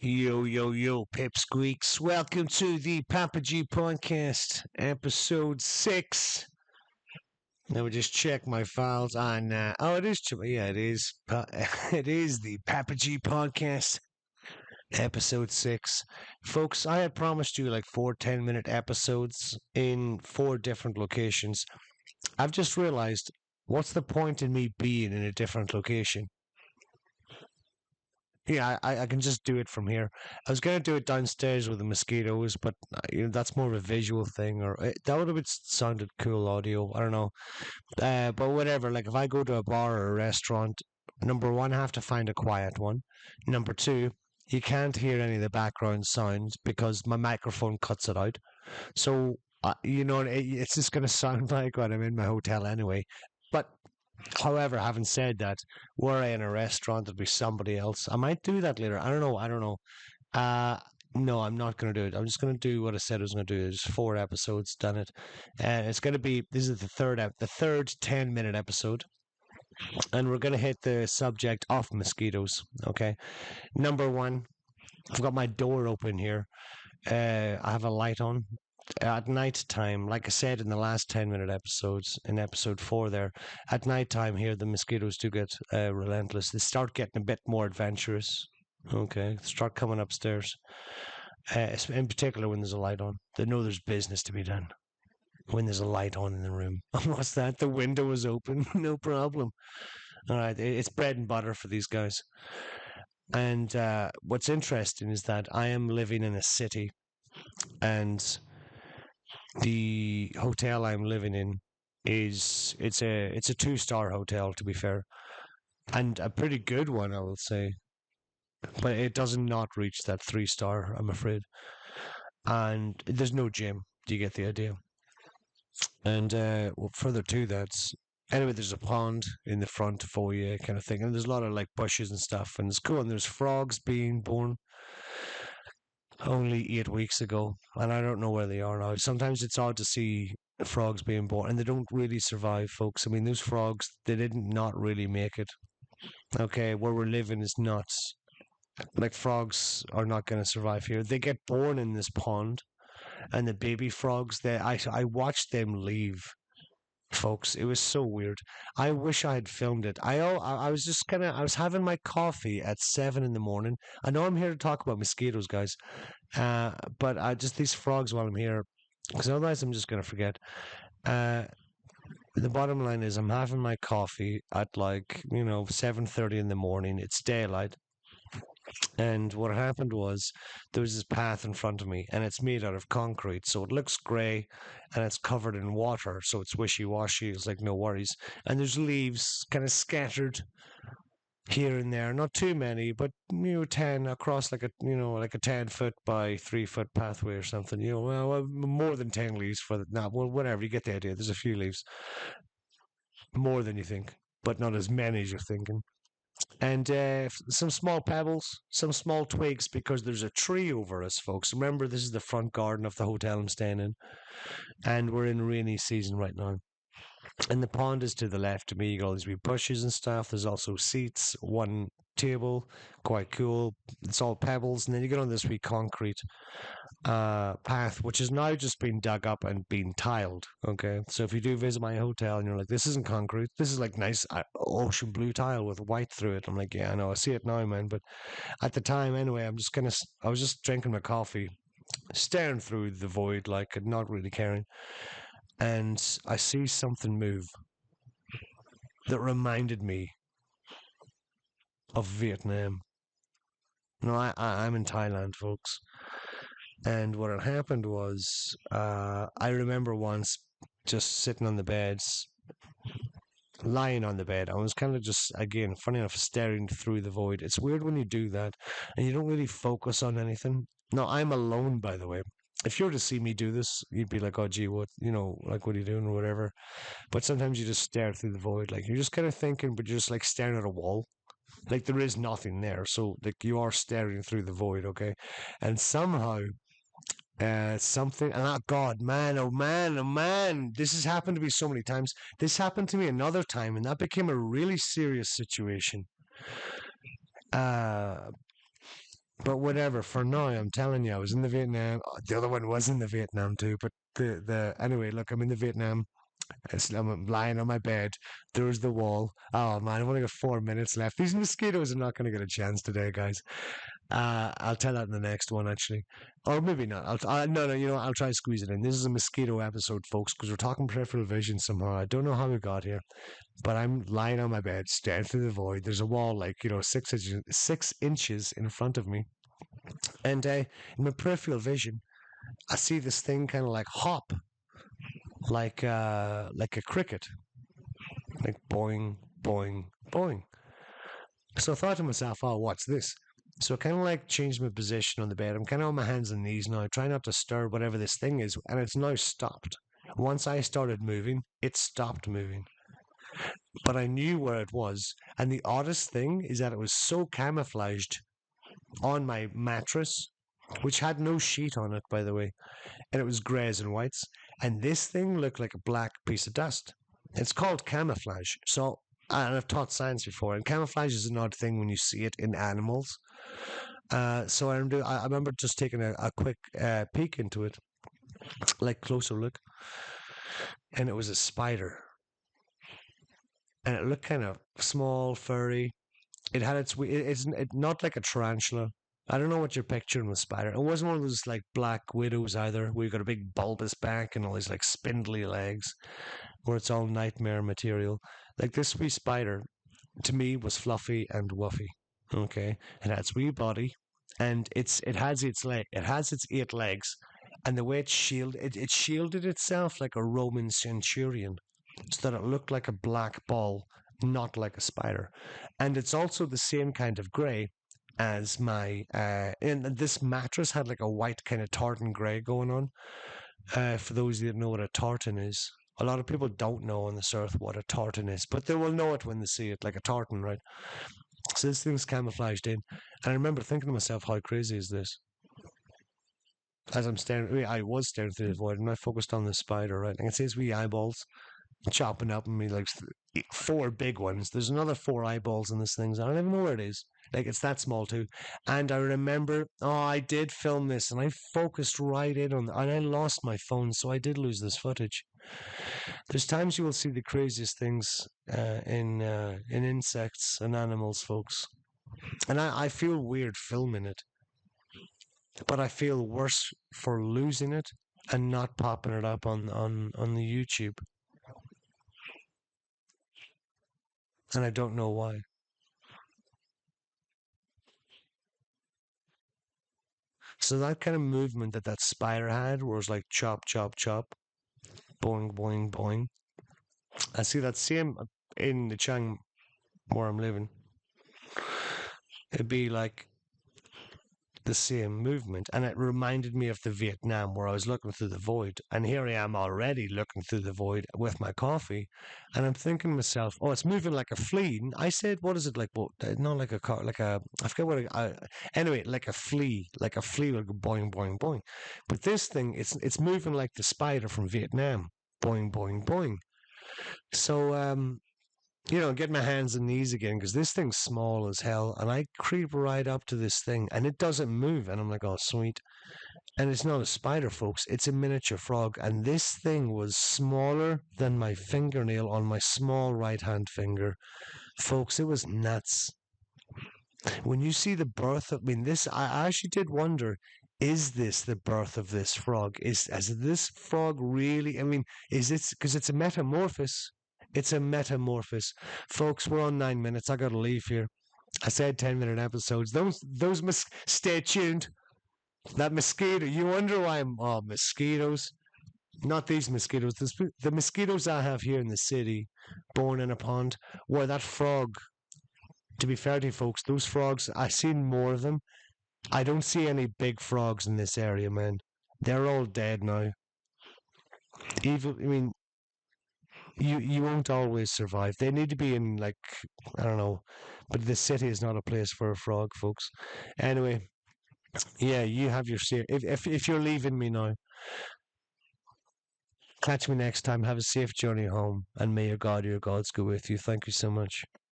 Yo, yo, yo, Pipsqueaks. Welcome to the Papa G Podcast, Episode 6. Let me just check my files on. Oh, it is. Yeah, it is. It is the Papa G Podcast, Episode 6. Folks, I had promised you like 4 10-minute episodes in 4 different locations. I've just realized what's the point in me being in a different location? Yeah, I can just do it from here. I was gonna do it downstairs with the mosquitoes, but that's more of a visual thing, or that would have sounded cool audio. I don't know, but whatever. Like if I go to a bar or a restaurant, number one, I have to find a quiet one. Number two, you can't hear any of the background sounds because my microphone cuts it out. So it's just gonna sound like when I'm in my hotel anyway. But however, having said that, were I in a restaurant, there'd be somebody else. I might do that later. I don't know. I don't know. Uh, no, I'm not going to do it. I'm just going to do what I said I was going to do. There's 4 episodes, done it, and it's going to be. This is the third 10-minute episode, and we're going to hit the subject of mosquitoes. Okay, number one, I've got my door open here. I have a light on at night time, like I said in the last 10-minute episodes, in episode 4 there, at night time here, the mosquitoes do get relentless. They start getting a bit more adventurous. Okay, start coming upstairs. In particular, when there's a light on, they know there's business to be done. When there's a light on in the room, what's that? The window is open, no problem. All right, it's bread and butter for these guys. And what's interesting is that I am living in a city, and the hotel I'm living in it's a 2-star hotel, to be fair, and a pretty good one, I will say, but it does not reach that 3-star, I'm afraid. And there's no gym. Do you get the idea? And further to that, anyway, there's a pond in the front foyer kind of thing, and there's a lot of like bushes and stuff, and it's cool. And there's frogs being born only 8 weeks ago, and I don't know where they are now. Sometimes it's odd to see frogs being born, and they don't really survive, folks. I mean, those frogs, they didn't not really make it. Okay, where we're living is nuts. Like, frogs are not going to survive here. They get born in this pond, and the baby frogs, I watched them leave. Folks, it was so weird. I wish I had filmed it. I was just kind of I was having my coffee at 7 in the morning. I know I'm here to talk about mosquitoes, guys, but I just these frogs while I'm here, because otherwise I'm just gonna forget. Uh, the bottom line is I'm having my coffee at like 7:30 in the morning. It's daylight, and what happened was there was this path in front of me, and it's made out of concrete, so it looks grey, and it's covered in water, so it's wishy washy. It's like no worries, and there's leaves kind of scattered here and there, not too many, but 10 across like a 10 foot by 3 foot pathway or something. More than 10 leaves for that. Nah, well, whatever, you get the idea. There's a few leaves, more than you think, but not as many as you're thinking. And some small pebbles, some small twigs, because there's a tree over us, folks. Remember, this is the front garden of the hotel I'm staying in, and we're in rainy season right now. And the pond is to the left of me. You got all these wee bushes and stuff. There's also seats, one table, quite cool. It's all pebbles, and then you get on this wee concrete path, which has now just been dug up and been tiled. Okay, so if you do visit my hotel and you're like, "This isn't concrete. This is like nice ocean blue tile with white through it," I'm like, "Yeah, I know. I see it now, man." But at the time, anyway, I was just drinking my coffee, staring through the void, like not really caring, and I see something move that reminded me of Vietnam. No, I'm in Thailand, folks. And what had happened was, I remember once just sitting on the beds, lying on the bed. I was kind of just, again, funny enough, staring through the void. It's weird when you do that and you don't really focus on anything. No, I'm alone, by the way. If you were to see me do this, you'd be like, "Oh, gee, like, what are you doing?" or whatever. But sometimes you just stare through the void. Like, you're just kind of thinking, but you're just like staring at a wall. Like, there is nothing there. So, like, you are staring through the void, okay? And somehow, something, and oh God, man, oh man, oh man, this has happened to me so many times. This happened to me another time, and that became a really serious situation. Uh, But whatever. For now, I'm telling you, I was in the Vietnam. The other one was in the Vietnam too. But the anyway, look, I'm in the Vietnam. I'm lying on my bed. There's the wall. Oh man, I've only got 4 minutes left. These mosquitoes are not going to get a chance today, guys. I'll tell that in the next one, actually, or maybe not. No, no. You know, I'll try to squeeze it in. This is a mosquito episode, folks, because we're talking peripheral vision somehow. I don't know how we got here, but I'm lying on my bed, staring through the void. There's a wall, like 6 inches in front of me, and in my peripheral vision, I see this thing kind of like hop, like a cricket, like boing, boing, boing. So I thought to myself, oh, what's this? So I kind of like changed my position on the bed. I'm kind of on my hands and knees now, trying not to stir whatever this thing is, and it's now stopped. Once I started moving, it stopped moving. But I knew where it was. And the oddest thing is that it was so camouflaged on my mattress, which had no sheet on it, by the way, and it was greys and whites. And this thing looked like a black piece of dust. It's called camouflage. So, and I've taught science before, and camouflage is an odd thing when you see it in animals. So I remember just taking a quick peek into it, like closer look, and it was a spider, and it looked kind of small, furry. It had it's not like a tarantula. I don't know what you're picturing with spider. It wasn't one of those like black widows either, where you got a big bulbous back and all these like spindly legs, where it's all nightmare material. Like this wee spider, to me, was fluffy and wuffy. Okay, it had its wee body, and it has its 8 legs, and the way it shielded itself like a Roman centurion, so that it looked like a black ball, not like a spider. And it's also the same kind of grey as my and this mattress had like a white kind of tartan grey going on. For those that know what a tartan is. A lot of people don't know on this earth what a tartan is, but they will know it when they see it, like a tartan, right? So this thing's camouflaged in. And I remember thinking to myself, how crazy is this? As I'm staring, I was staring through the void and I focused on the spider, right? I can see his wee eyeballs chopping up on me like four big ones. There's another four eyeballs in this thing. So I don't even know where it is. Like it's that small too. And I remember, oh, I did film this and I focused right in on, and I lost my phone, so I did lose this footage. There's times you will see the craziest things in insects and animals, folks. And I feel weird filming it, but I feel worse for losing it and not popping it up on the YouTube. And I don't know why. So that kind of movement that that spider had, where it's like chop, chop, chop, boing, boing, boing. I see that same in the Chang where I'm living. It'd be like the same movement. And it reminded me of the Vietnam where I was looking through the void. And here I am already looking through the void with my coffee. And I'm thinking to myself, oh, it's moving like a flea. And I said, what is it like? Well, not like a car, like a, I forget what, anyway, like a flea will go boing, boing, boing. But this thing, it's moving like the spider from Vietnam. Boing, boing, boing. So, get my hands and knees again because this thing's small as hell. And I creep right up to this thing and it doesn't move. And I'm like, oh, sweet. And it's not a spider, folks. It's a miniature frog. And this thing was smaller than my fingernail on my small right hand finger. Folks, it was nuts. When you see the birth of, I mean, this, I actually did wonder, is this the birth of this frog? Has this frog really, I mean, is it, because it's a metamorphosis. It's a metamorphosis. Folks, we're on 9 minutes. I gotta leave here. I said 10-minute episodes. Stay tuned. That mosquito, you wonder why I'm, oh, mosquitoes. Not these mosquitoes. The mosquitoes I have here in the city, born in a pond, where that frog, to be fair to you folks, those frogs, I've seen more of them. I don't see any big frogs in this area, man. They're all dead now. Even, I mean, you won't always survive. They need to be in like, I don't know, but the city is not a place for a frog, folks. Anyway, yeah, you have your safe. If you're leaving me now, catch me next time. Have a safe journey home, and may your God, your gods go with you. Thank you so much.